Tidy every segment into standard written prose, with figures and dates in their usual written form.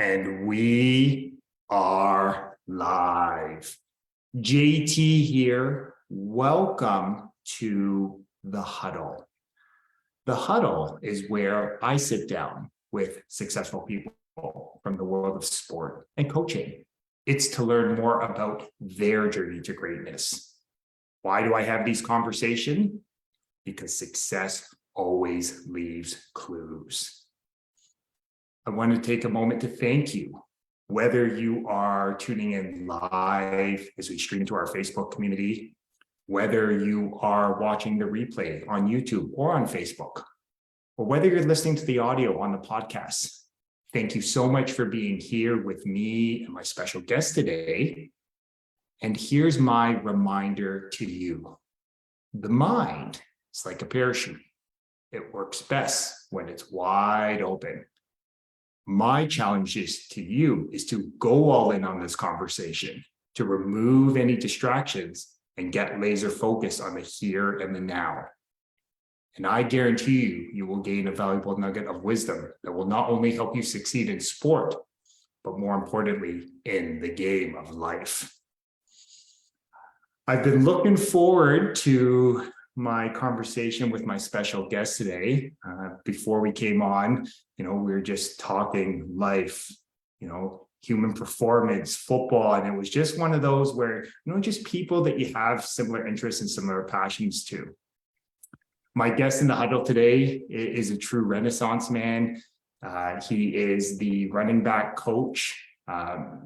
And we are live. JT here. Welcome to The Huddle. The Huddle is where I sit down with successful people from the world of sport and coaching. It's to learn more about their journey to greatness. Why do I have these conversations? Because success always leaves clues. I want to take a moment to thank you, whether you are tuning in live as we stream to our Facebook community, whether you are watching the replay on YouTube or on Facebook, or whether you're listening to the audio on the podcast. Thank you so much for being here with me and my special guest today. And here's my reminder to you. The mind is like a parachute. It works best when it's wide open. My challenge to you is to go all in on this conversation, to remove any distractions and get laser focused on the here and the now. And I guarantee you will gain a valuable nugget of wisdom that will not only help you succeed in sport, but more importantly, in the game of life. I've been looking forward to my conversation with my special guest today. Before we came on, we were just talking life, human performance, football, and it was just one of those where, just people that you have similar interests and similar passions to. My guest in the huddle today is a true Renaissance man. He is the running back coach,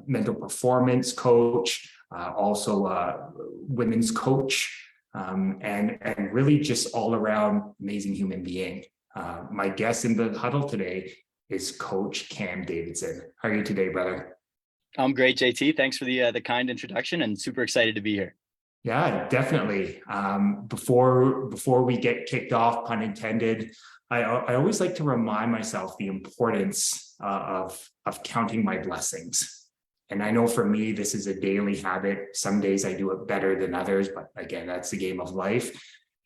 mental performance coach, also a women's coach, and really just all around amazing human being. My guest in the huddle today is Coach Cam Davidson. How are you today, brother? I'm great, JT. Thanks for the kind introduction, and super excited to be here. Yeah, definitely. Before we get kicked off, pun intended, I always like to remind myself the importance of counting my blessings. And I know for me, this is a daily habit. Some days I do it better than others, but again, that's the game of life.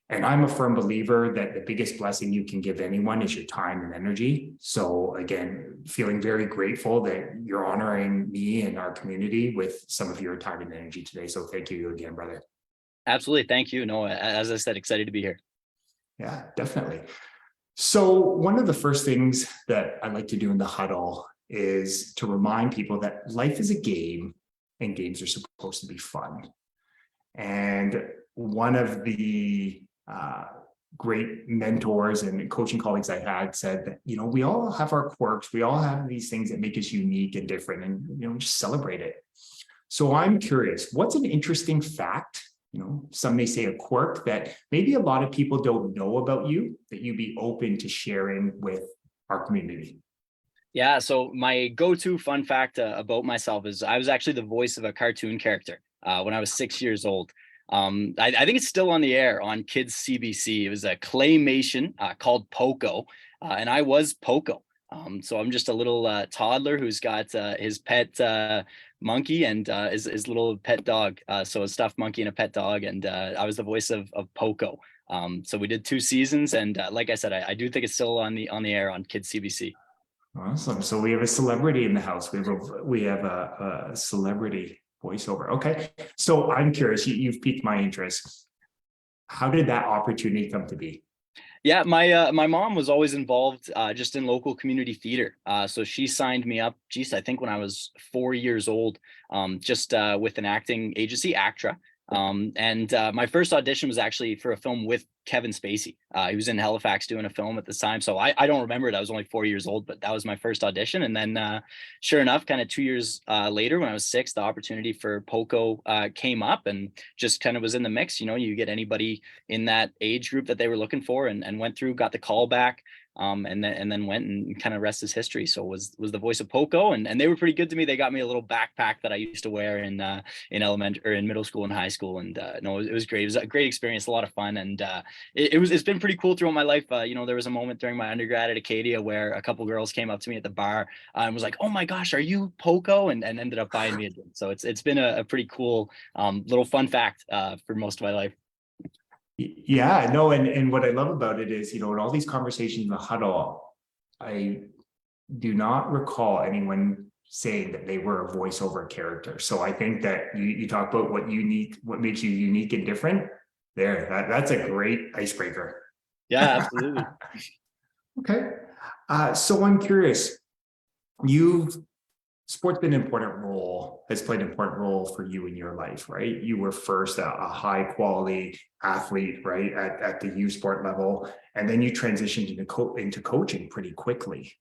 And I'm a firm believer that the biggest blessing you can give anyone is your time and energy. So again, feeling very grateful that you're honoring me and our community with some of your time and energy today. So thank you again, brother. Absolutely. Thank you. No, as I said, excited to be here. Yeah, definitely. So one of the first things that I like to do in the huddle is to remind people that life is a game and games are supposed to be fun. And one of the great mentors and coaching colleagues I had said that, we all have our quirks. We all have these things that make us unique and different, and, just celebrate it. So I'm curious, what's an interesting fact? Some may say a quirk that maybe a lot of people don't know about you that you'd be open to sharing with our community. Yeah, so my go-to fun fact about myself is I was actually the voice of a cartoon character when I was 6 years old. I think it's still on the air on Kids CBC. It was a claymation called Poco, and I was Poco. So I'm just a little toddler who's got his pet monkey and his little pet dog. So a stuffed monkey and a pet dog, and I was the voice of Poco. So we did 2 seasons, and like I said, I do think it's still on the air on Kids CBC. Awesome. So we have a celebrity in the house. We have a celebrity voiceover. Okay. So I'm curious, you've piqued my interest. How did that opportunity come to be? Yeah, my mom was always involved just in local community theater. So she signed me up, I think when I was 4 years old, just with an acting agency, ACTRA. And my first audition was actually for a film with Kevin Spacey. He was in Halifax doing a film at the time. So I don't remember it. I was only 4 years old, but that was my first audition. And then sure enough, kind of 2 years later, when I was 6, the opportunity for Poco came up and just kind of was in the mix. You get anybody in that age group that they were looking for, and went through, got the call back. And then went and kind of rest is history. So was the voice of Poco, and they were pretty good to me. They got me a little backpack that I used to wear in elementary or in middle school and high school. And no, it was great. It was a great experience, a lot of fun, and it's been pretty cool throughout my life. There was a moment during my undergrad at Acadia where a couple girls came up to me at the bar and was like, "Oh my gosh, are you Poco?" and ended up buying me a drink. So it's been a pretty cool little fun fact for most of my life. Yeah, no, and what I love about it is, in all these conversations in the huddle, I do not recall anyone saying that they were a voiceover character. So I think that you talk about what makes you unique and different. That's a great icebreaker. Yeah, absolutely. Okay. So I'm curious, you've sports been an important role, has played an important role for you in your life, right? You were first a high quality athlete, right, at the U sport level, and then you transitioned into coaching pretty quickly.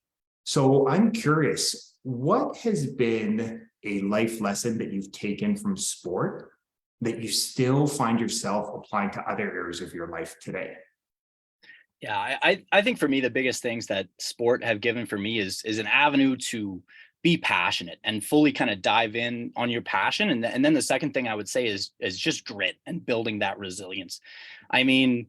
So I'm curious, what has been a life lesson that you've taken from sport that you still find yourself applying to other areas of your life today? Yeah, I think for me the biggest things that sport have given for me is an avenue to be passionate and fully kind of dive in on your passion. And then the second thing I would say is just grit and building that resilience. I mean,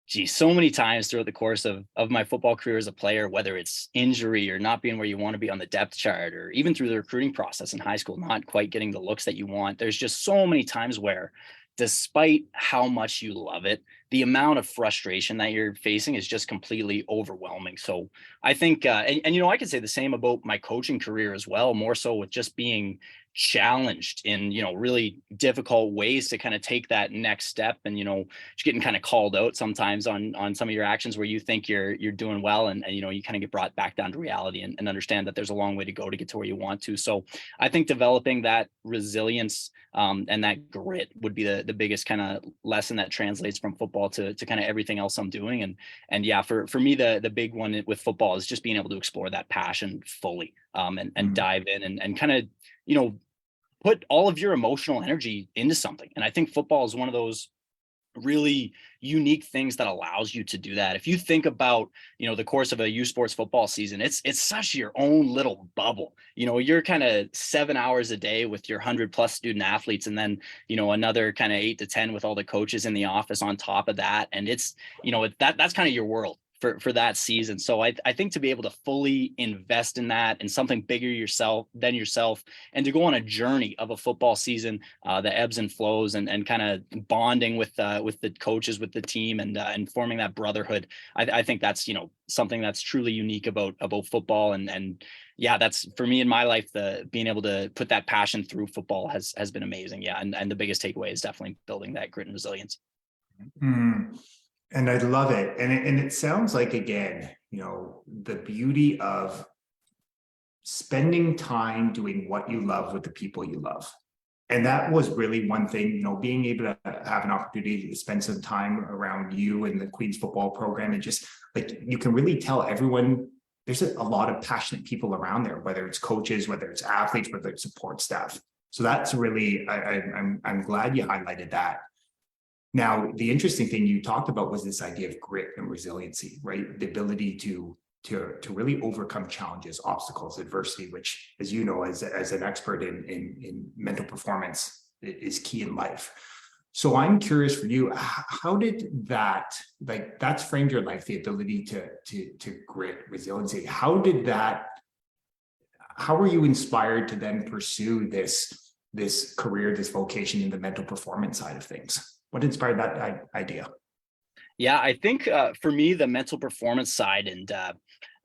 geez, so many times throughout the course of my football career as a player, whether it's injury or not being where you want to be on the depth chart, or even through the recruiting process in high school, not quite getting the looks that you want. There's just so many times where, despite how much you love it, the amount of frustration that you're facing is just completely overwhelming. So I think, and I could say the same about my coaching career as well, more so with just being challenged in really difficult ways to kind of take that next step, and just getting kind of called out sometimes on some of your actions where you think you're doing well, and you kind of get brought back down to reality, and understand that there's a long way to go to get to where you want to. So I think developing that resilience, and that grit would be the biggest kind of lesson that translates from football to kind of everything else I'm doing. And yeah, for me, the big one with football is just being able to explore that passion fully, and Mhm. dive in and kind of you know put all of your emotional energy into something. And I think football is one of those really unique things that allows you to do that. If you think about, the course of a U Sports football season, it's such your own little bubble. You're kind of 7 hours a day with your 100+ student athletes, and then, another kind of 8 to 10 with all the coaches in the office on top of that. And it's, that's kind of your world for that season. So I think to be able to fully invest in that and something bigger than yourself, and to go on a journey of a football season, the ebbs and flows, and kind of bonding with the coaches, with the team, and forming that brotherhood. I think that's something that's truly unique about football, and yeah, that's for me in my life. The being able to put that passion through football has been amazing. Yeah, and the biggest takeaway is definitely building that grit and resilience. Mm. And I love it. And it sounds like, again, the beauty of spending time doing what you love with the people you love. And that was really one thing, being able to have an opportunity to spend some time around you and the Queen's football program. And just like, you can really tell everyone, there's a lot of passionate people around there, whether it's coaches, whether it's athletes, whether it's support staff. So that's really, I'm glad you highlighted that. Now, the interesting thing you talked about was this idea of grit and resiliency, right? The ability to really overcome challenges, obstacles, adversity, which, as you know, as an expert in mental performance, is key in life. So I'm curious for you, how did that's framed your life, the ability to grit, resiliency? How were you inspired to then pursue this career, this vocation in the mental performance side of things? What inspired that idea? Yeah, I think for me, the mental performance side, and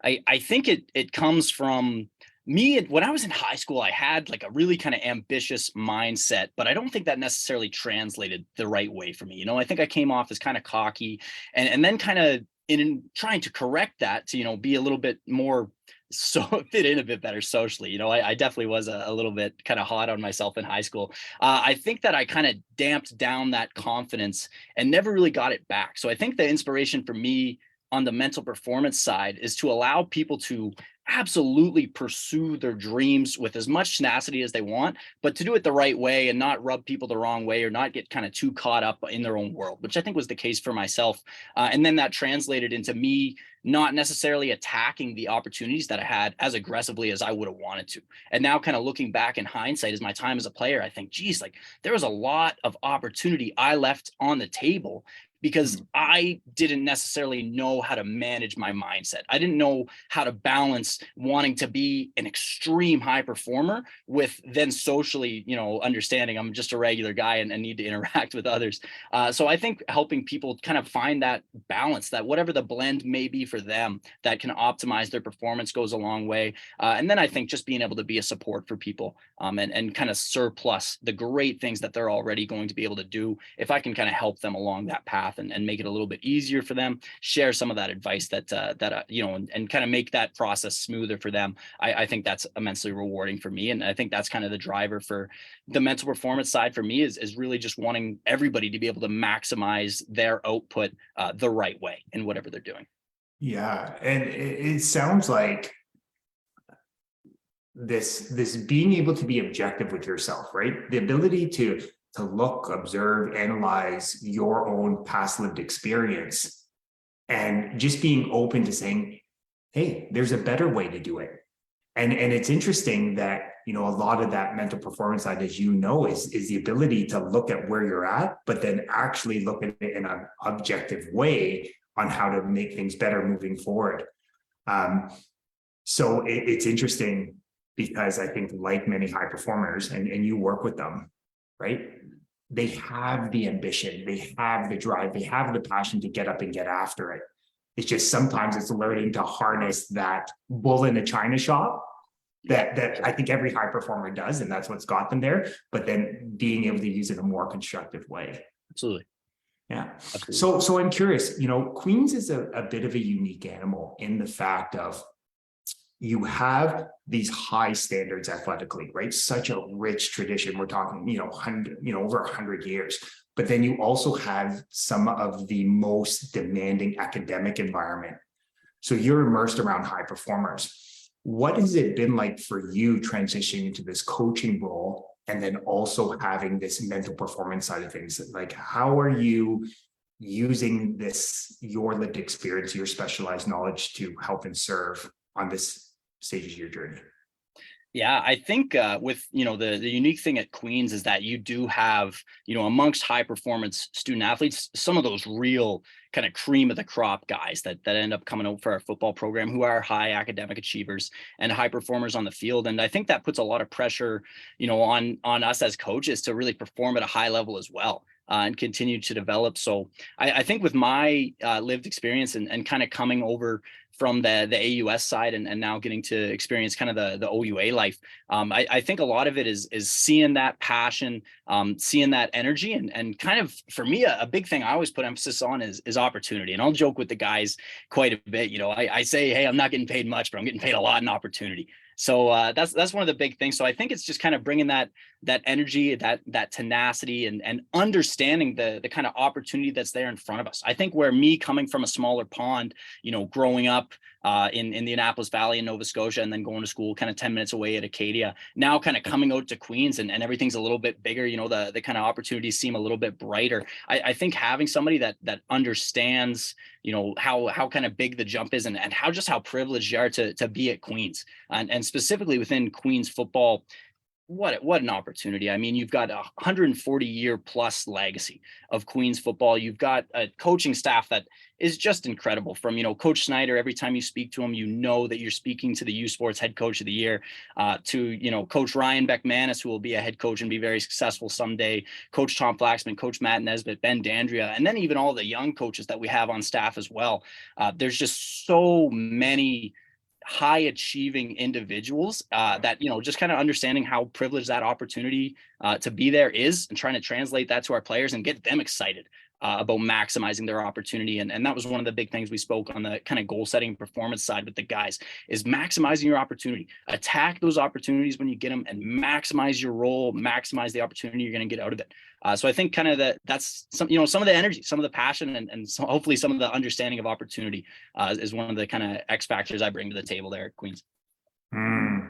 I think it comes from me. When I was in high school, I had like a really kind of ambitious mindset, but I don't think that necessarily translated the right way for me. I think I came off as kind of cocky, and then kind of in trying to correct that to be a little bit more so fit in a bit better socially. I definitely was a little bit kind of hot on myself in high school. I think that I kind of damped down that confidence and never really got it back. So I think the inspiration for me on the mental performance side is to allow people to absolutely pursue their dreams with as much tenacity as they want, but to do it the right way and not rub people the wrong way, or not get kind of too caught up in their own world, which I think was the case for myself. And then that translated into me not necessarily attacking the opportunities that I had as aggressively as I would have wanted to. And now, kind of looking back in hindsight, as my time as a player, I think, geez, like there was a lot of opportunity I left on the table because I didn't necessarily know how to manage my mindset. I didn't know how to balance wanting to be an extreme high performer with then socially, understanding I'm just a regular guy and need to interact with others. So I think helping people kind of find that balance, that whatever the blend may be for them that can optimize their performance, goes a long way. And then I think just being able to be a support for people, and kind of surplus the great things that they're already going to be able to do. If I can kind of help them along that path and make it a little bit easier for them, share some of that advice and kind of make that process smoother for them, I think that's immensely rewarding for me. And I think that's kind of the driver for the mental performance side for me, is really just wanting everybody to be able to maximize their output the right way in whatever they're doing. Yeah, and it sounds like this being able to be objective with yourself, right? The ability to look, observe, analyze your own past lived experience, and just being open to saying, hey, there's a better way to do it. And it's interesting that, a lot of that mental performance side, as is the ability to look at where you're at, but then actually look at it in an objective way on how to make things better moving forward. So it's interesting, because I think, like many high performers, and you work with them, right? They have the ambition, they have the drive, they have the passion to get up and get after it. It's just sometimes it's learning to harness that bull in a china shop that I think every high performer does, and that's what's got them there. But then being able to use it in a more constructive way. Absolutely. Yeah. Absolutely. So I'm curious, Queens is a bit of a unique animal in the fact of, you have these high standards athletically, right? Such a rich tradition. We're talking, over 100 years. But then you also have some of the most demanding academic environment. So you're immersed around high performers. What has it been like for you transitioning into this coaching role, and then also having this mental performance side of things? Like, how are you using your lived experience, your specialized knowledge, to help and serve on this stages of your journey? Yeah, I think with the unique thing at Queens is that you do have, amongst high performance student athletes, some of those real kind of cream of the crop guys that end up coming out for our football program, who are high academic achievers and high performers on the field. And I think that puts a lot of pressure, on us as coaches to really perform at a high level as well. And continue to develop. So I think with my lived experience and kind of coming over from the AUS side and now getting to experience kind of the OUA life, I think a lot of it is seeing that passion, seeing that energy, and kind of, for me, a big thing I always put emphasis on is opportunity. And I'll joke with the guys quite a bit. I say, hey, I'm not getting paid much, but I'm getting paid a lot in opportunity. So that's one of the big things. So I think it's just kind of bringing that energy, that tenacity, and understanding the kind of opportunity that's there in front of us. I think where me coming from a smaller pond, growing up in the Annapolis Valley in Nova Scotia, and then going to school kind of 10 minutes away at Acadia, now kind of coming out to Queens and everything's a little bit bigger, the kind of opportunities seem a little bit brighter. I think having somebody that understands, how kind of big the jump is, and how privileged you are to be at Queens, and specifically within Queens football. What an opportunity. I mean, you've got a 140-year plus legacy of Queens football. You've got a coaching staff that is just incredible, from, Coach Snyder. Every time you speak to him, that you're speaking to the U Sports head coach of the year, to, Coach Ryan Beckmanis, who will be a head coach and be very successful someday, Coach Tom Flaxman, Coach Matt Nesbitt, Ben Dandria, and then even all the young coaches that we have on staff as well. There's just so many high achieving individuals that, just kind of understanding how privileged that opportunity to be there is, and trying to translate that to our players and get them excited about maximizing their opportunity. And that was one of the big things we spoke on the kind of goal setting performance side with the guys, is maximizing your opportunity. Attack those opportunities when you get them, and maximize your role, maximize the opportunity you're going to get out of it. So I think kind of that's some of the energy, some of the passion, and so hopefully some of the understanding of opportunity is one of the kind of X factors I bring to the table there at Queens. I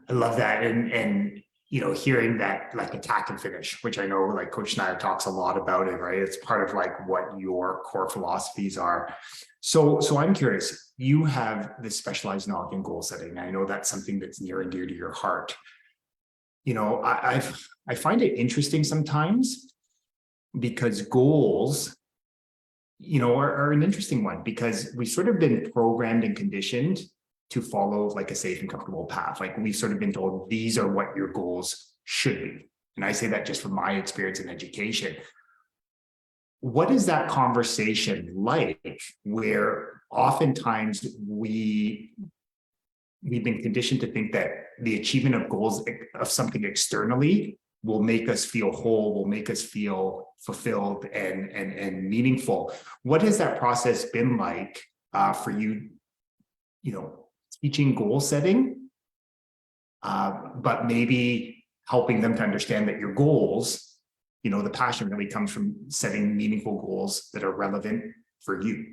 love that. And hearing that, like, attack and finish, which I know, like, Coach Snyder talks a lot about it, right? It's part of like what your core philosophies are. So I'm curious, you have this specialized knowledge in goal setting. I know that's something that's near and dear to your heart. I find it interesting sometimes, because goals are an interesting one, because we've sort of been programmed and conditioned to follow like a safe and comfortable path. Like we've sort of been told these are what your goals should be. And I say that just from my experience in education. What is that conversation like where oftentimes we've been conditioned to think that the achievement of goals of something externally will make us feel whole, will make us feel fulfilled and meaningful? What has that process been like for you, teaching goal setting, but maybe helping them to understand that your goals, the passion really comes from setting meaningful goals that are relevant for you?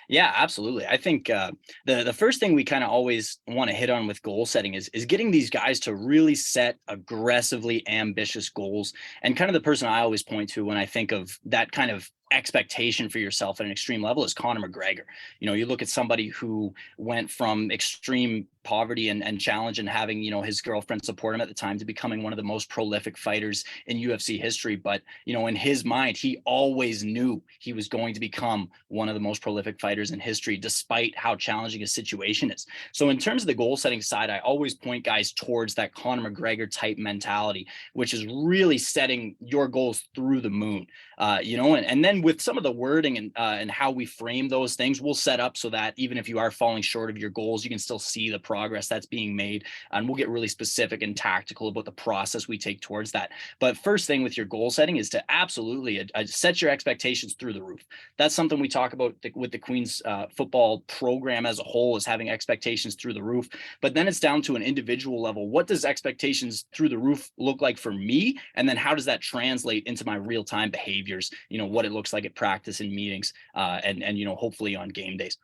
Yeah, absolutely. I think the first thing we kind of always want to hit on with goal setting is getting these guys to really set aggressively ambitious goals. And kind of the person I always point to when I think of that kind of expectation for yourself at an extreme level is Conor McGregor. You look at somebody who went from extreme poverty and challenge and having, his girlfriend support him at the time to becoming one of the most prolific fighters in UFC history. But, in his mind, he always knew he was going to become one of the most prolific fighters in history, despite how challenging his situation is. So in terms of the goal setting side, I always point guys towards that Conor McGregor type mentality, which is really setting your goals through the moon. And then with some of the wording and how we frame those things, we'll set up so that even if you are falling short of your goals, you can still see the progress that's being made. And we'll get really specific and tactical about the process we take towards that. But first thing with your goal setting is to absolutely set your expectations through the roof. That's something we talk about with the Queen's football program as a whole, is having expectations through the roof. But then it's down to an individual level. What does expectations through the roof look like for me? And then how does that translate into my real-time behaviors? What it looks like at practice and meetings, and hopefully on game days.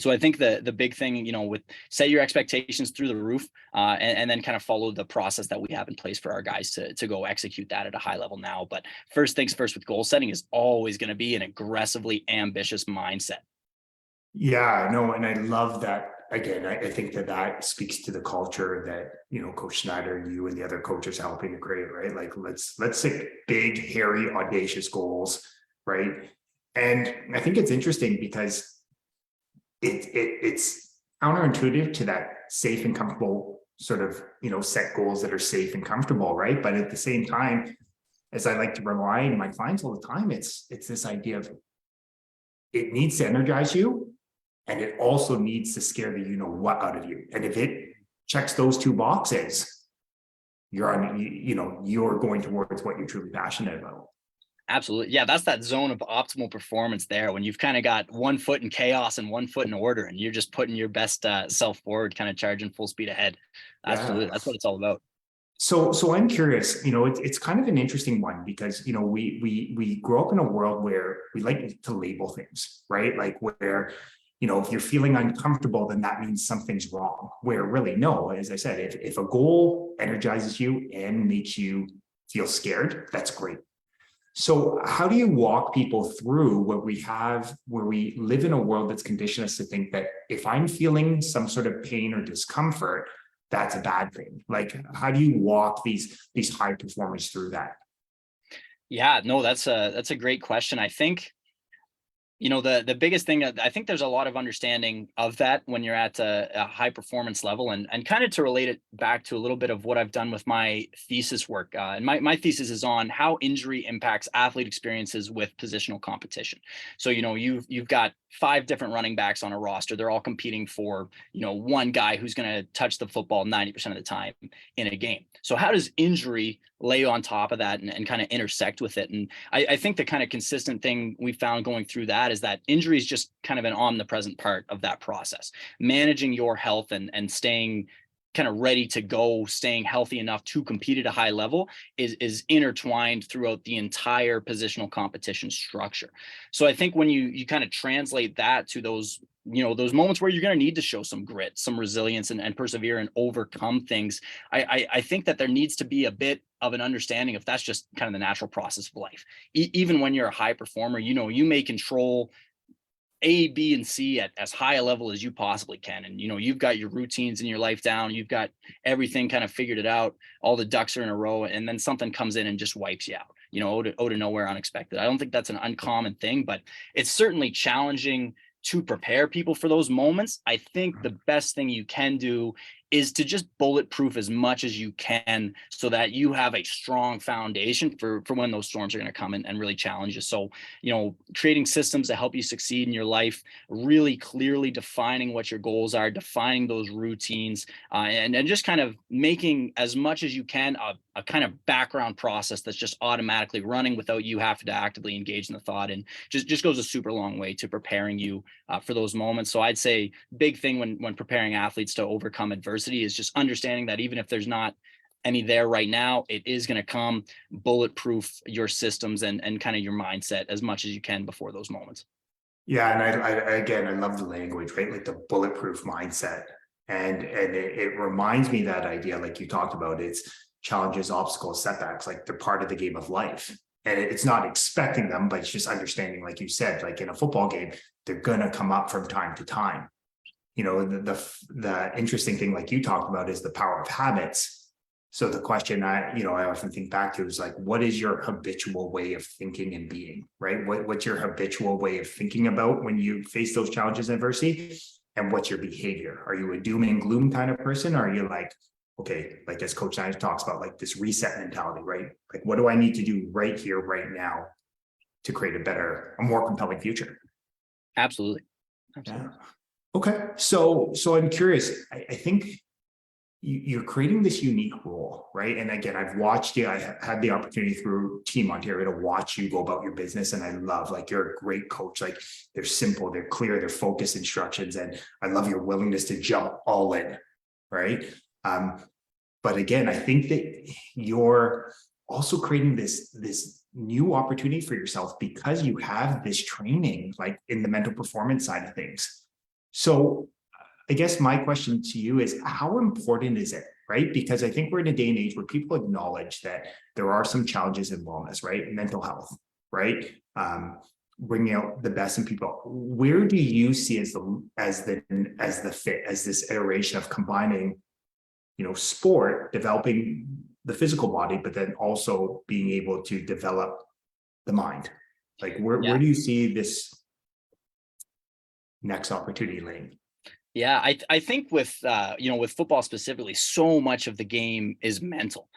So I think the big thing, with set your expectations through the roof, and then kind of follow the process that we have in place for our guys to go execute that at a high level now. But first things first with goal setting is always going to be an aggressively ambitious mindset. Yeah, no, and I love that. Again, I think that speaks to the culture that, Coach Schneider, you and the other coaches helping to create, right? Like let's set big, hairy, audacious goals, right? And I think it's interesting because it's counterintuitive to that safe and comfortable sort of, set goals that are safe and comfortable, right? But at the same time, as I like to remind my clients all the time, it's this idea of it needs to energize you, and it also needs to scare the what out of you. And if it checks those two boxes, you're going towards what you're truly passionate about. Absolutely. Yeah, that's that zone of optimal performance there, when you've kind of got one foot in chaos and one foot in order, and you're just putting your best self forward, kind of charging full speed ahead. Absolutely. Yeah. That's what it's all about. So I'm curious, it's kind of an interesting one, because, we grow up in a world where we like to label things, right? Like where, if you're feeling uncomfortable, then that means something's wrong. Where really, no, as I said, if a goal energizes you and makes you feel scared, that's great. So how do you walk people through where we live in a world that's conditioned us to think that if I'm feeling some sort of pain or discomfort, that's a bad thing? Like, how do you walk these high performers through that? Yeah, no, that's a great question. I think the biggest thing, I think there's a lot of understanding of that when you're at a high performance level, and kind of to relate it back to a little bit of what I've done with my thesis work. And my thesis is on how injury impacts athlete experiences with positional competition. So, you've got 5 different running backs on a roster. They're all competing for, one guy who's going to touch the football 90% of the time in a game. So how does injury lay on top of that and kind of intersect with it? And I think the kind of consistent thing we found going through that is that injury is just kind of an omnipresent part of that process. Managing your health and staying kind of ready to go, staying healthy enough to compete at a high level is intertwined throughout the entire positional competition structure. So I think when you kind of translate that to those those moments where you're going to need to show some grit, some resilience, and persevere and overcome things, I think that there needs to be a bit of an understanding if that's just kind of the natural process of life. Even when you're a high performer, you may control A, B, and C at as high a level as you possibly can. And, you've got your routines in your life down. You've got everything kind of figured it out. All the ducks are in a row, and then something comes in and just wipes you out. out of nowhere, unexpected. I don't think that's an uncommon thing, but it's certainly challenging to prepare people for those moments. I think the best thing you can do is to just bulletproof as much as you can so that you have a strong foundation for when those storms are going to come and really challenge you. So, creating systems that help you succeed in your life, really clearly defining what your goals are, defining those routines, and just kind of making as much as you can a kind of background process that's just automatically running without you having to actively engage in the thought, and just goes a super long way to preparing you for those moments. So I'd say big thing when preparing athletes to overcome adversity is just understanding that even if there's not any there right now, it is going to come. Bulletproof your systems and kind of your mindset as much as you can before those moments. Yeah, and I love the language, right? Like the bulletproof mindset, and it reminds me that idea, like you talked about, it's challenges, obstacles, setbacks, like they're part of the game of life, and it's not expecting them, but it's just understanding, like you said, like in a football game, they're gonna come up from time to time. The interesting thing, like you talked about, is the power of habits. So the question I often think back to is like, what is your habitual way of thinking and being, right? What's your habitual way of thinking about when you face those challenges and adversity? And what's your behavior? Are you a doom and gloom kind of person? Or are you like, okay, like as Coach Nine talks about, like this reset mentality, right? Like, what do I need to do right here, right now to create a more compelling future? Absolutely. Yeah. Okay. So I'm curious. I think you're creating this unique role, right? And again, I've watched you. I had the opportunity through Team Ontario to watch you go about your business. And I love, like, you're a great coach. Like, they're simple, they're clear, they're focused instructions. And I love your willingness to jump all in, right? But again, I think that you're also creating this new opportunity for yourself because you have this training, like in the mental performance side of things. So I guess my question to you is, how important is it, right? Because I think we're in a day and age where people acknowledge that there are some challenges in wellness, right? Mental health, right? Bringing out the best in people. Where do you see as this iteration of combining, sport, developing the physical body, but then also being able to develop the mind? Like, where do you see this next opportunity laying? Yeah, I think with with football specifically, so much of the game is mental.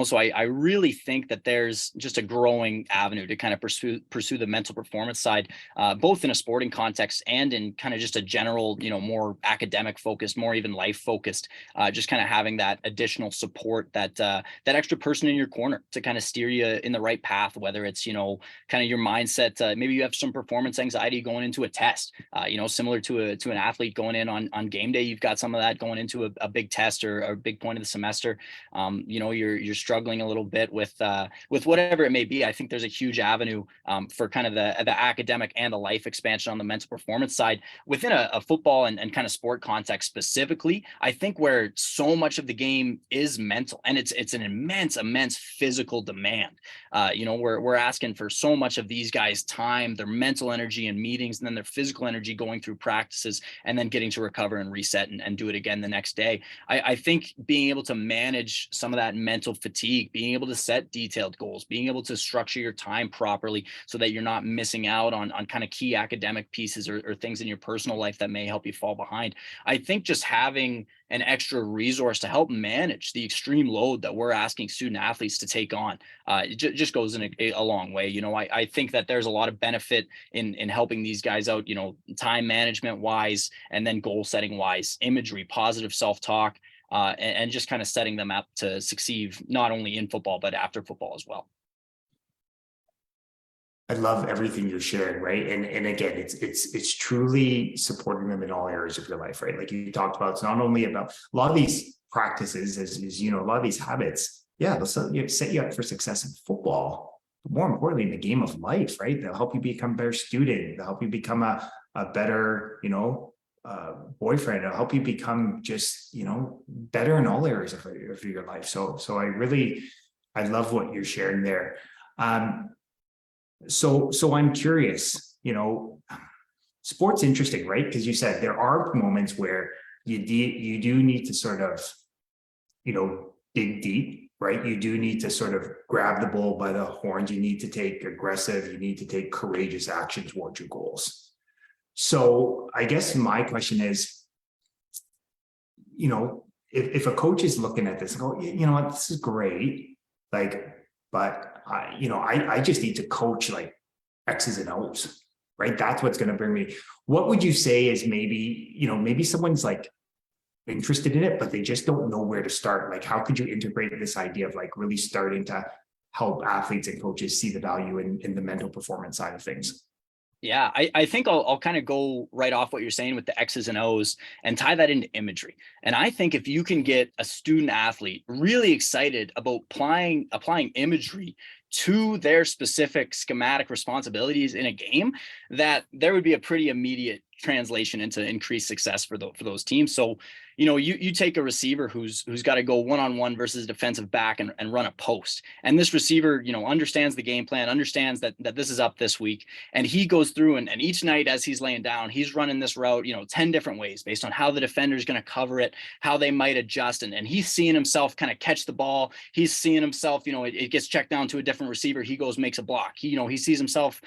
So I really think that there's just a growing avenue to kind of pursue the mental performance side, both in a sporting context and in kind of just a general, more academic focused, more even life focused. Just kind of having that additional support, that extra person in your corner to kind of steer you in the right path, whether it's kind of your mindset. Maybe you have some performance anxiety going into a test, similar to an athlete going in on game day. You've got some of that going into a big test or a big point of the semester. You're struggling a little bit with whatever it may be. I think there's a huge avenue for kind of the academic and the life expansion on the mental performance side within a football and kind of sport context specifically. I think where so much of the game is mental, and it's an immense physical demand. We're asking for so much of these guys' time, their mental energy in meetings, and then their physical energy going through practices, and then getting to recover and reset and do it again the next day. I think being able to manage some of that mental fatigue, being able to set detailed goals, being able to structure your time properly so that you're not missing out on kind of key academic pieces or things in your personal life that may help you fall behind. I think just having an extra resource to help manage the extreme load that we're asking student athletes to take on, it just goes in a long way. I think that there's a lot of benefit in helping these guys out, time management wise, and then goal setting wise, imagery, positive self-talk, and just kind of setting them up to succeed, not only in football, but after football as well. I love everything you're sharing, right? And again, it's truly supporting them in all areas of your life, right? Like you talked about, it's not only about a lot of these practices, as a lot of these habits, yeah, they'll set you up for success in football, but more importantly, in the game of life, right? They'll help you become a better student, they'll help you become a better, boyfriend, it'll help you become just, better in all areas of your life. So I love what you're sharing there. So I'm curious, sport's interesting, right? Because you said there are moments where you do need to sort of, dig deep, right? You do need to sort of grab the bull by the horns. You need to take aggressive, you need to take courageous action towards your goals. So I guess my question is, if a coach is looking at this and go, you know what, this is great, like, but I just need to coach like X's and O's, right? That's what's going to bring me. What would you say is maybe someone's like interested in it, but they just don't know where to start? Like, how could you integrate this idea of like really starting to help athletes and coaches see the value in the mental performance side of things? Yeah, I think I'll kind of go right off what you're saying with the X's and O's and tie that into imagery. And I think if you can get a student athlete really excited about applying imagery to their specific schematic responsibilities in a game, that there would be a pretty immediate translation into increased success for those teams. So, you take a receiver who's got to go one-on-one versus a defensive back and run a post. And this receiver, understands the game plan, understands that this is up this week. And he goes through and each night as he's laying down, he's running this route, 10 different ways based on how the defender is going to cover it, how they might adjust. And he's seeing himself kind of catch the ball. He's seeing himself, it gets checked down to a different receiver. He goes, makes a block. He sees himself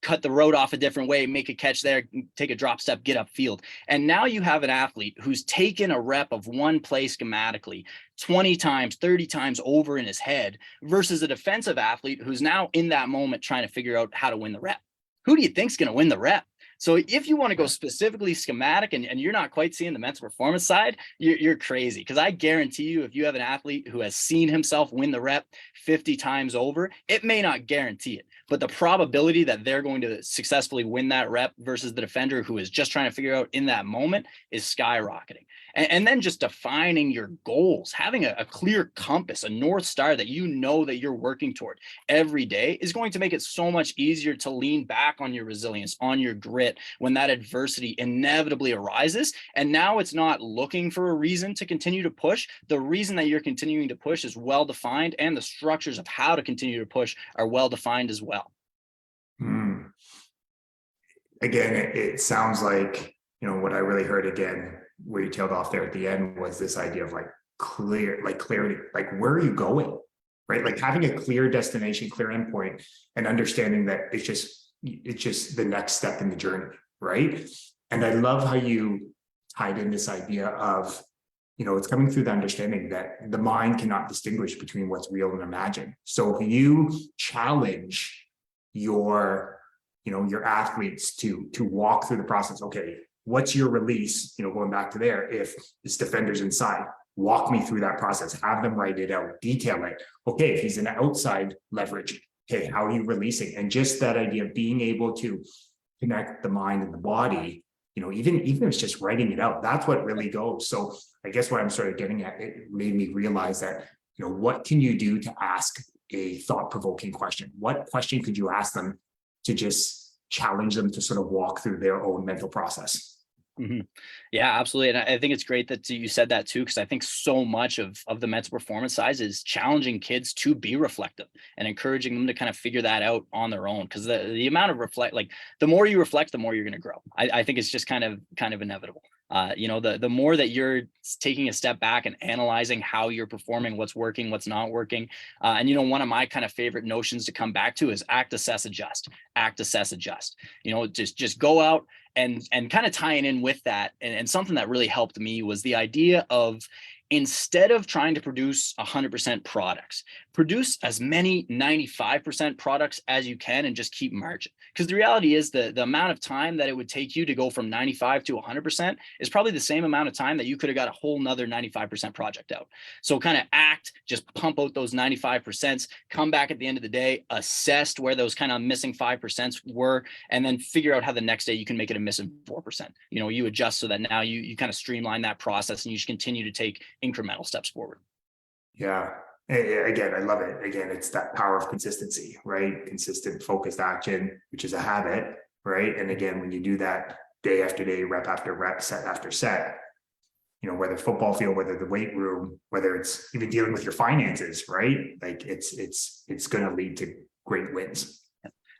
cut the road off a different way, make a catch there, take a drop step, get upfield. And now you have an athlete who's taken a rep of one play schematically 20 times, 30 times over in his head versus a defensive athlete who's now in that moment trying to figure out how to win the rep. Who do you think's going to win the rep? So if you want to go specifically schematic and you're not quite seeing the mental performance side, you're crazy. Because I guarantee you, if you have an athlete who has seen himself win the rep 50 times over, it may not guarantee it, but the probability that they're going to successfully win that rep versus the defender who is just trying to figure out in that moment is skyrocketing. And then just defining your goals, having a clear compass, a North Star that that you're working toward every day is going to make it so much easier to lean back on your resilience, on your grit when that adversity inevitably arises. And now it's not looking for a reason to continue to push. The reason that you're continuing to push is well defined, and the structures of how to continue to push are well defined as well. Again, it sounds like, what I really heard again, where you tailed off there at the end, was this idea of like clarity, like where are you going, right? Like having a clear destination, clear endpoint, and understanding that it's just the next step in the journey, right? And I love how you tied in this idea of, it's coming through the understanding that the mind cannot distinguish between what's real and imagined. So if you challenge your athletes to walk through the process, okay, what's your release? Going back to there, if this defender's inside, walk me through that process, have them write it out, detail it. Okay, if he's an outside leverage, okay, how are you releasing? And just that idea of being able to connect the mind and the body, even if it's just writing it out, that's what really goes. So I guess what I'm sort of getting at, it made me realize that, what can you do to ask a thought-provoking question? What question could you ask them to just challenge them to sort of walk through their own mental process? Mm-hmm. Yeah, absolutely. And I think it's great that you said that too, because I think so much of the mental performance side is challenging kids to be reflective and encouraging them to kind of figure that out on their own. Because the amount of the more you reflect, the more you're going to grow. I think it's just kind of inevitable. The more that you're taking a step back and analyzing how you're performing, what's working, what's not working. And one of my kind of favorite notions to come back to is act, assess, adjust, act, assess, adjust. Just go out and kind of tying in with that. And something that really helped me was the idea of, instead of trying to produce 100% products, produce as many 95% products as you can and just keep margin. Because the reality is the amount of time that it would take you to go from 95 to 100% is probably the same amount of time that you could have got a whole nother 95% project out. So kind of just pump out those 95%, come back at the end of the day, assess where those kind of missing 5% were, and then figure out how the next day you can make it a missing 4%. You adjust so that now you kind of streamline that process and you just continue to take incremental steps forward. Yeah. Again, I love it. Again, it's that power of consistency, right? Consistent, focused action, which is a habit, right? And again, when you do that day after day, rep after rep, set after set, whether football field, whether the weight room, whether it's even dealing with your finances, right? Like it's going to lead to great wins.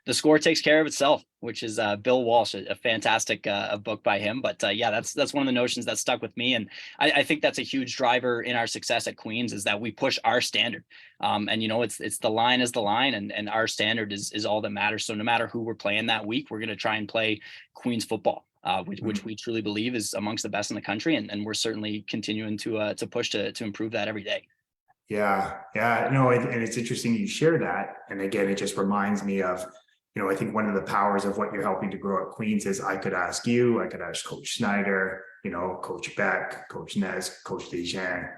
The Score takes care of itself, which is Bill Walsh, a fantastic book by him. But yeah, that's one of the notions that stuck with me, and I think that's a huge driver in our success at Queens, is that we push our standard. And it's the line is the line, and our standard is all that matters. So no matter who we're playing that week, we're going to try and play Queens football, which we truly believe is amongst the best in the country, and we're certainly continuing to push to improve that every day. Yeah, no, and it's interesting you share that. And again, it just reminds me of, I think one of the powers of what you're helping to grow at Queens is I could ask you, I could ask Coach Snyder, Coach Beck, Coach Nez, Coach Desjardins,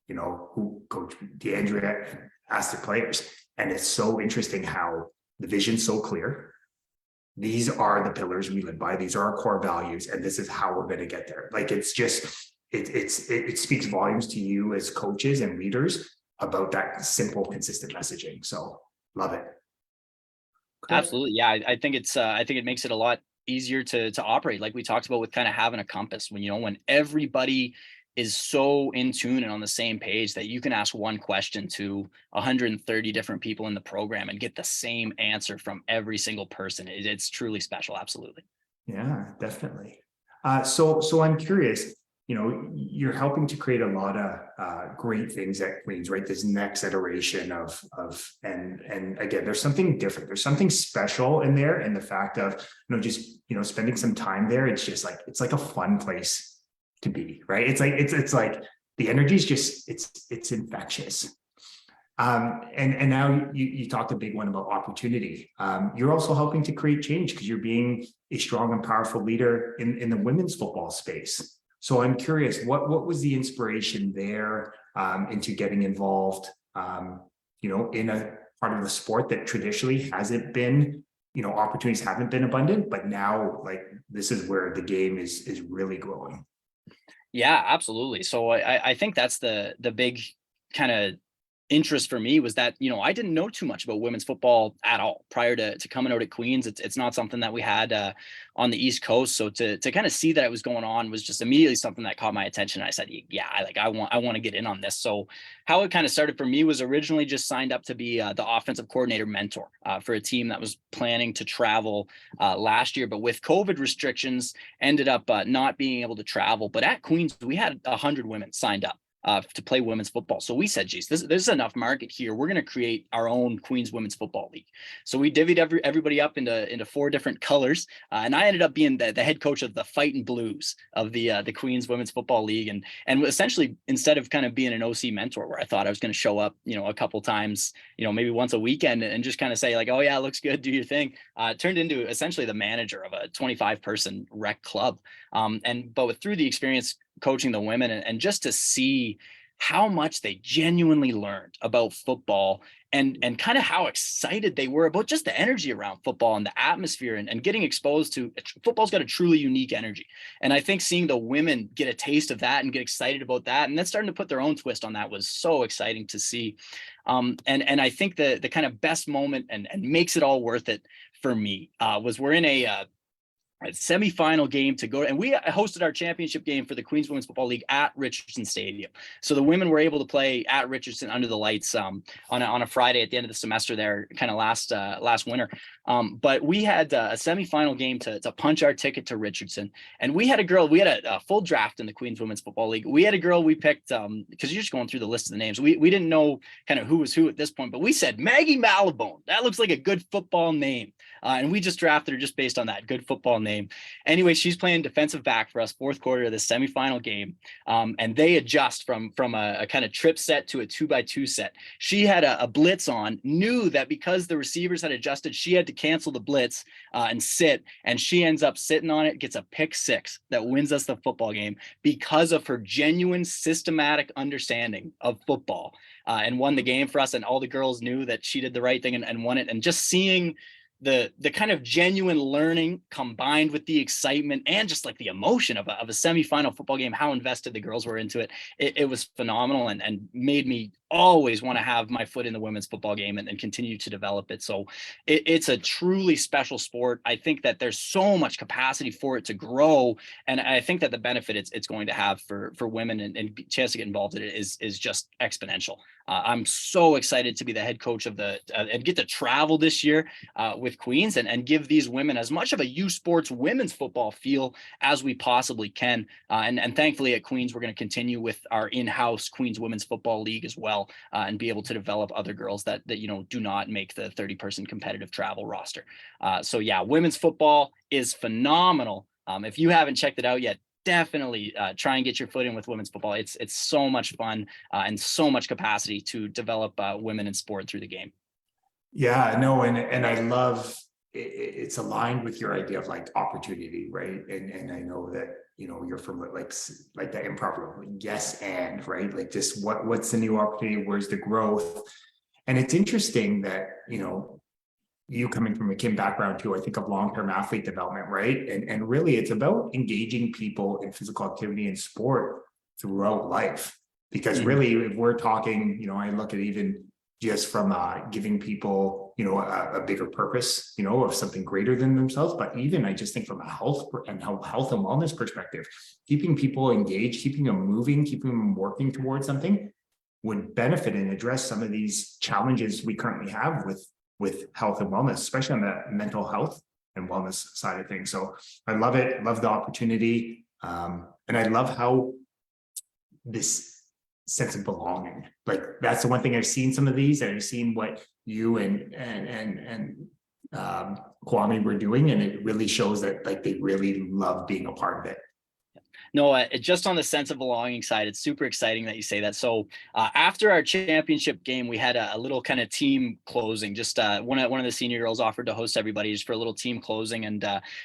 who Coach DeAndrea, ask the players. And it's so interesting how the vision's so clear. These are the pillars we live by. These are our core values, and this is how we're going to get there. Like, it's just, it speaks volumes to you as coaches and leaders about that simple, consistent messaging. So love it. Cool. Absolutely. Yeah. I think I think it makes it a lot easier to operate, like we talked about, with kind of having a compass, when everybody is so in tune and on the same page that you can ask one question to 130 different people in the program and get the same answer from every single person. It's truly special. Absolutely. Yeah, definitely. So I'm curious, you're helping to create a lot of great things at Queens, right? This next iteration and again, there's something different. There's something special in there, and the fact of, just, spending some time there. It's just like, it's like a fun place to be, right? It's like the energy is just, it's infectious. And now you talked a big one about opportunity. You're also helping to create change because you're being a strong and powerful leader in the women's football space. So I'm curious, what was the inspiration there into getting involved, in a part of the sport that traditionally hasn't been, opportunities haven't been abundant, but now, like, this is where the game is really growing. Yeah, absolutely. So I think that's the big kind of interest for me, was that I didn't know too much about women's football at all prior to coming out at Queens. It's not something that we had on the East Coast, so to kind of see that it was going on was just immediately something that caught my attention. I said, yeah, I want to get in on this. So how it kind of started for me was originally just signed up to be the offensive coordinator mentor for a team that was planning to travel last year, but with COVID restrictions ended up not being able to travel. But at Queens, we had 100 women signed up to play women's football. So we said, geez, there's enough market here. We're going to create our own Queens Women's Football League. So we divvied everybody up into 4 different colors. And I ended up being the head coach of the Fightin' Blues of the Queens Women's Football League. And essentially, instead of kind of being an OC mentor, where I thought I was going to show up, a couple times, maybe once a weekend, and just kind of say like, oh yeah, it looks good, do your thing. It turned into essentially the manager of a 25-person rec club. But through the experience coaching the women and just to see how much they genuinely learned about football and kind of how excited they were about just the energy around football and the atmosphere and getting exposed to football's got a truly unique energy. And I think seeing the women get a taste of that and get excited about that and then starting to put their own twist on that was so exciting to see. And I think the kind of best moment and makes it all worth it for me was we're in a semifinal game to go, and we hosted our championship game for the Queens Women's Football League at Richardson Stadium. So the women were able to play at Richardson under the lights on a Friday at the end of the semester there, kind of last winter. But we had a semifinal game to punch our ticket to Richardson, and we had a full draft in the Queens Women's Football League. We had a girl we picked because you're just going through the list of the names. We didn't know kind of who was who at this point, but we said Maggie Malabone. That looks like a good football name. And we just drafted her just based on that good football name. Anyway, she's playing defensive back for us, fourth quarter of the semifinal game. And they adjust from a kind of trip set to a 2x2 set. She had a blitz on, knew that because the receivers had adjusted, she had to cancel the blitz and sit. And she ends up sitting on it, gets a pick 6 that wins us the football game because of her genuine systematic understanding of football and won the game for us. And all the girls knew that she did the right thing and won it. And just seeing the kind of genuine learning combined with the excitement and just like the emotion of a semifinal football game, how invested the girls were into it. It was phenomenal and made me always want to have my foot in the women's football game and continue to develop it. So it's a truly special sport. I think that there's so much capacity for it to grow, and I think that the benefit it's going to have for women and chance to get involved in it is just exponential. I'm so excited to be the head coach of the and get to travel this year with Queens and give these women as much of a U Sports women's football feel as we possibly can. And thankfully at Queens, we're going to continue with our in-house Queens Women's Football League as well, and be able to develop other girls that do not make the 30-person competitive travel roster. So yeah, women's football is phenomenal. If you haven't checked it out yet, definitely try and get your foot in with women's football. It's so much fun and so much capacity to develop women in sport through the game. Yeah, no, and I love it's aligned with your idea of like opportunity, right? And I know that you're from like that improper yes and right, like just what's the new opportunity, where's the growth? And it's interesting that you coming from a Kim background too, I think of long-term athlete development, right? And really it's about engaging people in physical activity and sport throughout life. Because really, if we're talking, I look at even just from giving people, a bigger purpose, of something greater than themselves. But even I just think from a health and wellness perspective, keeping people engaged, keeping them moving, keeping them working towards something would benefit and address some of these challenges we currently have with health and wellness, especially on the mental health and wellness side of things. So I love it. Love the opportunity. And I love how this sense of belonging, like that's the one thing I've seen some of these, and I've seen what you and Kwame were doing, and it really shows that like they really love being a part of it. No, just on the sense of belonging side, it's super exciting that you say that. So after our championship game, we had a little kind of team closing. Just one of the senior girls offered to host everybody just for a little team closing and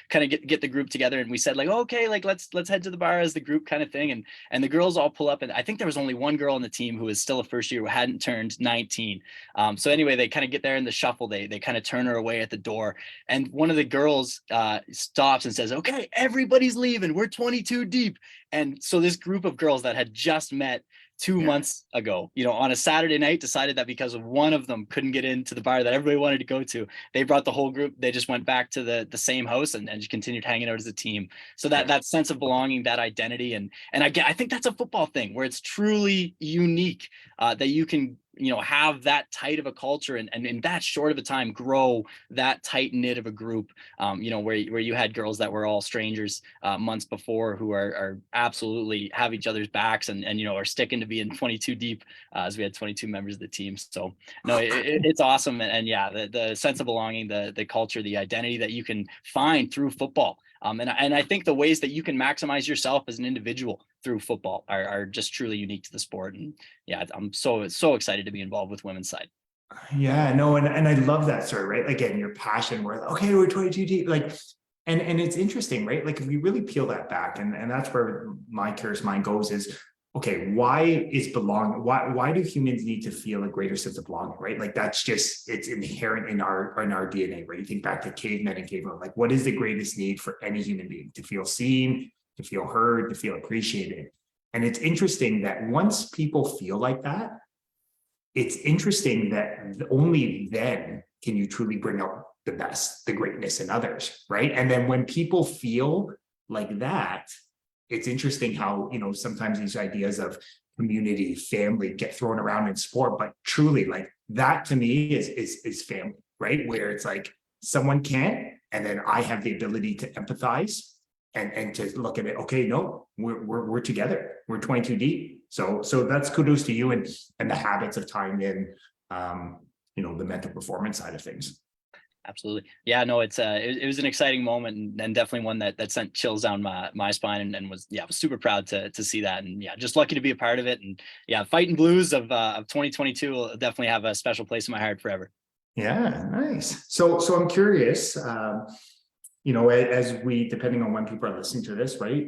kind of get the group together. And we said like, okay, like let's head to the bar as the group kind of thing. And the girls all pull up, and I think there was only one girl on the team who was still a first year who hadn't turned 19. So anyway, they kind of get there in the shuffle. They kind of turn her away at the door, and one of the girls stops and says, "Okay, everybody's leaving. We're 22 deep." And so this group of girls that had just met 2 months ago, on a Saturday night, decided that because of one of them couldn't get into the bar that everybody wanted to go to, they brought the whole group. They just went back to the same house and just continued hanging out as a team. So that sense of belonging, that identity, and I think that's a football thing where it's truly unique that you can have that tight of a culture and in that short of a time grow that tight knit of a group, where you had girls that were all strangers months before who are absolutely have each other's backs and are sticking to being 22 deep, as we had 22 members of the team. So no, it's awesome. And yeah, the sense of belonging, the culture, the identity that you can find through football. And I think the ways that you can maximize yourself as an individual through football are just truly unique to the sport. And yeah, I'm so excited to be involved with women's side. Yeah, no, and I love that story, right? Again, your passion, we're like, okay, we're 22 deep, like, and it's interesting, right? Like if we really peel that back, and that's where my curious mind goes is, okay, why do humans need to feel a greater sense of belonging, right? Like that's just, it's inherent in our DNA, right? You think back to cavemen and cavewomen, like what is the greatest need for any human being? To feel seen, to feel heard, to feel appreciated. And it's interesting that once people feel like that, it's interesting that only then can you truly bring out the best, the greatness in others, right? And then when people feel like that, it's interesting how, sometimes these ideas of community, family get thrown around in sport, but truly like that to me is family, right? Where it's like someone can't, and then I have the ability to empathize and to look at it. Okay, no, we're together. We're 22 deep. So that's kudos to you and the habits of tying in, the mental performance side of things. Absolutely. Yeah, no, it was an exciting moment and definitely one that sent chills down my spine and was super proud to see that. And yeah, just lucky to be a part of it. And yeah, Fighting Blues of 2022 will definitely have a special place in my heart forever. Yeah, nice. So I'm curious, as we, depending on when people are listening to this, right?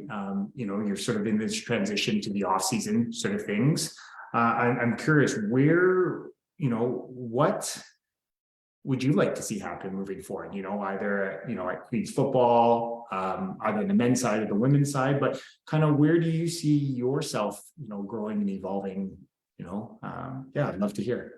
You're sort of in this transition to the off season sort of things. I'm curious where, what would you like to see happen moving forward? Either, at Queens football, either the men's side or the women's side, but kind of where do you see yourself, growing and evolving, Yeah, I'd love to hear.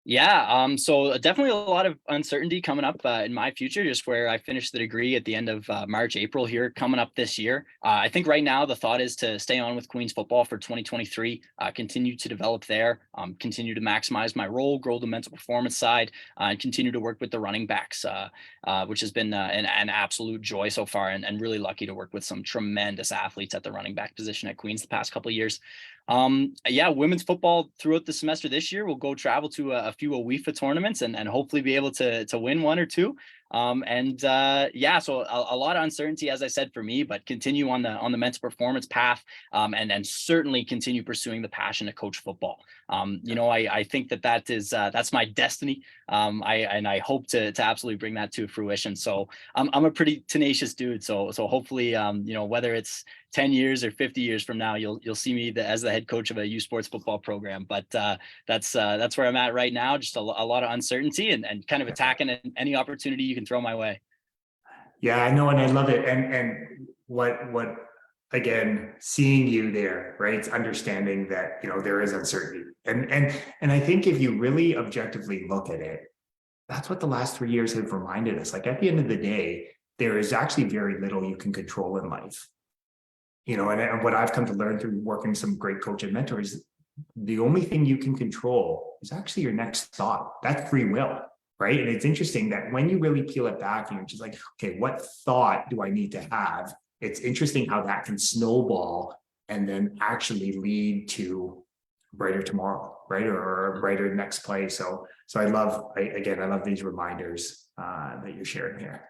Yeah, so definitely a lot of uncertainty coming up in my future, just where I finished the degree at the end of March, April here coming up this year. I think right now the thought is to stay on with Queen's football for 2023, continue to develop there, continue to maximize my role, grow the mental performance side, and continue to work with the running backs, which has been an absolute joy so far, and really lucky to work with some tremendous athletes at the running back position at Queen's the past couple of years. Yeah, women's football throughout the semester this year, we'll go travel to a few UEFA tournaments and hopefully be able to win one or two. Yeah, so a lot of uncertainty, as I said, for me, but continue on the mental performance path, and certainly continue pursuing the passion to coach football. I think that's my destiny. I hope to absolutely bring that to fruition. So I'm a pretty tenacious dude. So hopefully, whether it's 10 years or 50 years from now, you'll see me as the head coach of a youth sports football program. But that's where I'm at right now. Just a lot of uncertainty and kind of attacking any opportunity you can throw my way. Yeah, I know, and I love it. And what again, seeing you there, right? It's understanding that there is uncertainty. And I think if you really objectively look at it, that's what the last 3 years have reminded us. Like, at the end of the day, there is actually very little you can control in life. And what I've come to learn through working with some great coach and mentors, the only thing you can control is actually your next thought. That's free will, right? And it's interesting that when you really peel it back and you're just like, okay, what thought do I need to have? It's interesting how that can snowball and then actually lead to brighter tomorrow, right? Or a brighter next play. So I love these reminders that you're sharing here.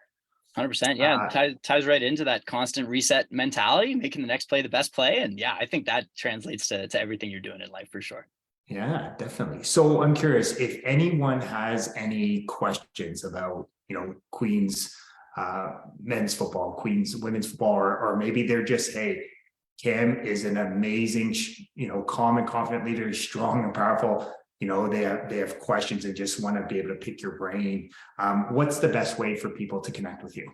100%. Yeah. Ties right into that constant reset mentality, making the next play the best play. And yeah, I think that translates to everything you're doing in life for sure. Yeah, definitely. So I'm curious if anyone has any questions about, Queen's men's football, Queen's women's football, or maybe they're just, hey, Cam is an amazing, calm and confident leader, strong and powerful. They have questions and just want to be able to pick your brain. What's the best way for people to connect with you?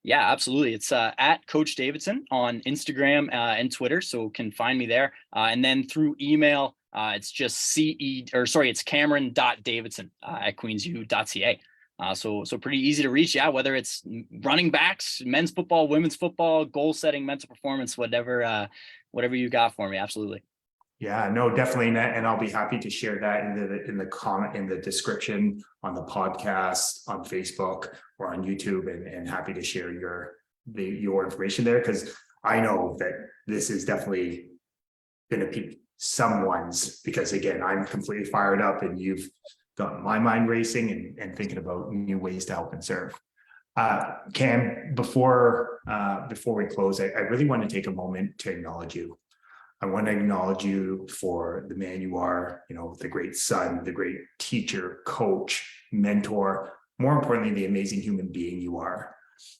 Yeah, absolutely. It's at Coach Davidson on Instagram and Twitter, so can find me there. And then through email, it's just it's Cameron.Davidson at queensu.ca. So pretty easy to reach. Yeah, whether it's running backs, men's football, women's football, goal setting, mental performance, whatever you got for me. Absolutely. Yeah, no, definitely. And I'll be happy to share that in the comment, in the description on the podcast, on Facebook or on YouTube, and happy to share your information there, because I know that this is definitely going to pique someone's, because again, I'm completely fired up and you've got my mind racing and thinking about new ways to help and serve. Cam, before we close, I really want to take a moment to acknowledge you. I want to acknowledge you for the man you are, the great son, the great teacher, coach, mentor, more importantly, the amazing human being you are.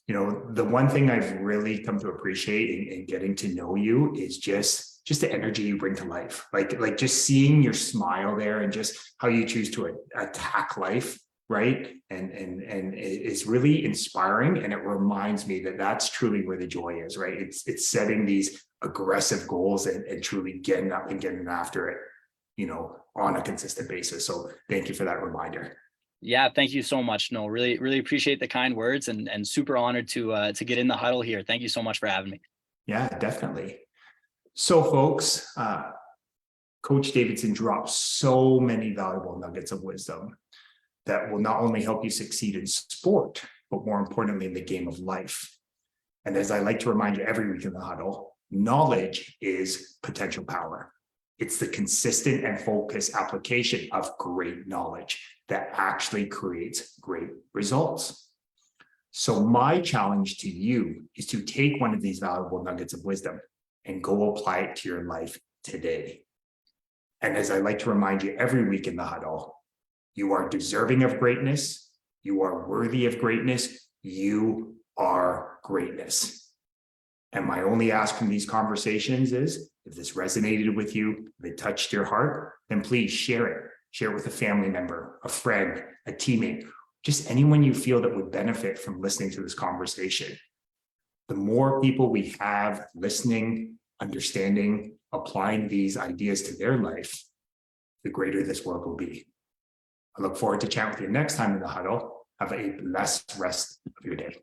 The one thing I've really come to appreciate in getting to know you is just the energy you bring to life. Like just seeing your smile there and just how you choose to attack life, right? And it's really inspiring. And it reminds me that that's truly where the joy is, right? It's setting these aggressive goals and truly getting up and getting after it, on a consistent basis. So thank you for that reminder. Yeah, thank you so much. No, really, really appreciate the kind words and super honored to get in the huddle here. Thank you so much for having me. Yeah, definitely. So folks, Coach Davidson drops so many valuable nuggets of wisdom that will not only help you succeed in sport, but more importantly, in the game of life. And as I like to remind you every week in the huddle, knowledge is potential power. It's the consistent and focused application of great knowledge that actually creates great results. So my challenge to you is to take one of these valuable nuggets of wisdom and go apply it to your life today. And as I like to remind you every week in the huddle, you are deserving of greatness. You are worthy of greatness. You are greatness. And my only ask from these conversations is, if this resonated with you, if it touched your heart, then please share it. Share it with a family member, a friend, a teammate, just anyone you feel that would benefit from listening to this conversation. The more people we have listening, understanding, applying these ideas to their life, the greater this world will be. I look forward to chatting with you next time in the huddle. Have a blessed rest of your day.